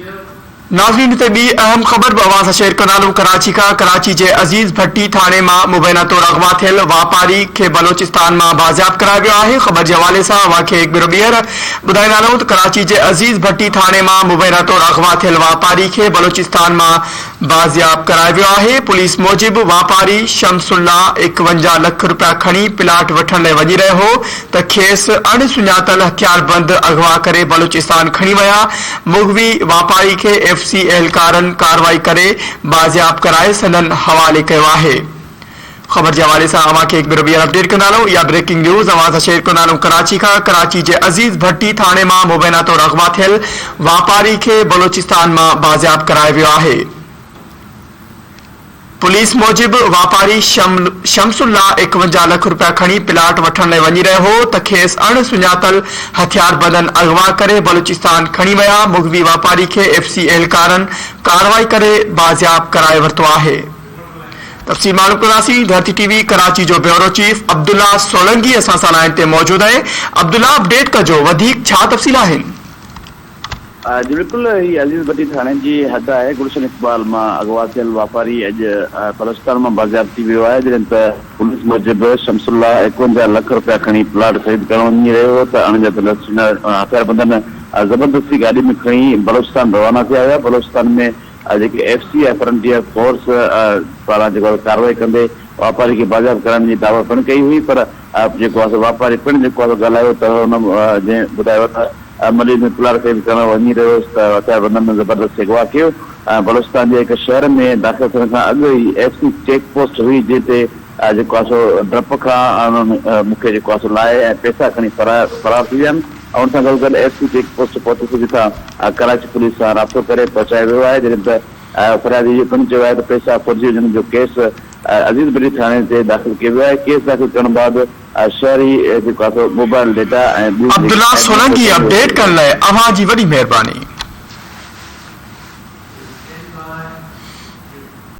नाज़रीन ते बी अहम ख़बर आवाज़ शेयर कनालू कराची का कराची जे अजीज भट्टी थाने मां मुबैना तौर अगवा थियल वापारी के बलोचिस्तान मां बाज़ियाब करायो वियो आहे। ख़बर जे हवाले सां वाक़े हिकु भेरो ॿीहर ॿुधाईंदा त कराची जे अजीज भट्टी थाने मां मुबैना तौर अगवा थियल वापारी के बलोचिस्तान मां बाज़ियाब करायो वियो आहे। पुलिस मूजिब वापारी शमसुल्ला 51 लाख रुपया खणी प्लाट वठण लाइ वञी रहियो हो त खेसि अणसुञातल हथियारबंद अगवा करे बलोचिस्तान खणी विया। मुगवी वापारी के एफसी एहलकारन कार्रवाई करे बाज़ियाब कराए संदन हवाले कयो आहे। खबर के हवाले से अवांखे एक भेरो अपडेट कंदालूं। या ब्रेकिंग न्यूज़ अवां शेयर कंदालूं कराची का कराची जे अजीज भट्टी थाने मां मुबैना तौर अगवा थियल वापारी के बलोचिस्तान मां बाज़ियाब करायो वियो आहे। पुलिस मूजिब वापारी शमसुल्ला 51 लाख रुपया खणी प्लाट वठण लाइ वञी रहियो हो त खेसि अणसुञातल हथियारबंदन अगवा करे बलूचिस्तान खणी विया। मुगवी वापारी के एफसी एहलकारन कार्रवाई करे बाज़ियाब कराए वरितो आहे। तफ़सील मालूम कंदासीं। धरती टीवी कराची जो ब्यूरो चीफ अब्दुल्ला सोलंगी असां सां लाइन ते मौजूद आहे। अब्दुल्ला, अपडेट कजो, वधीक छा तफ़सील आहिनि? जी बिल्कुल, ही अजीज भट्टी थाने की हद है। गुलशन इकबाल में अगवा थियल वापारी अज बलोचिस्तान में बाज़ियाब थी वियो आहे। जॾहिं त पुलिस मूजिब शमसुल्ला 51 लाख रुपया खणी प्लाट ख़रीद करण वञी रहियो हो त अणॼातल हथियारबंदन ज़बरदस्ती गाड़ी में खणी बलोचिस्तान रवाना थिया हुआ। बलोचिस्तान में जेके एफसी है फ्रंटियर फोर्स पारां जेको कार्रवाई कंदे वापारी के बाज़ियाब करण जी दावा पिण कई हुई, पर जेको आहे वापारी पिण जेको आहे ॻाल्हायो त हुन जंहिं ॿुधायो त मरीज में प्लाट ख़रीद करण वञी रहियो त हथियारबंदन में ज़बरदस्त अगवा कयो। बलोचिस्तान जे हिकु शहर में दाख़िल थियण खां अॻु ई एफसी चेक पोस्ट हुई, जिते जेको आहे सो डप खां मूंखे जेको आहे सो लाहे ऐं पैसा खणी फरार थी विया आहिनि। ऐं हुन सां गॾु एफसी चेक पोस्ट पहुती जितां कराची पुलिस सां राब्तो करे पहुचायो वियो आहे। जॾहिं त फरियादी इहो पिणु चयो आहे त पैसा फुरिजी वञण जो केस अजीज भट्टी थाने ते दाख़िल कयो वियो आहे। केस दाख़िल करण बाद शहरी जेको आहे सो मोबाइल डेटा ऐं अब्दुल्ला सोलंगी अपडेट करण लाइ अवां जी वॾी महिरबानी।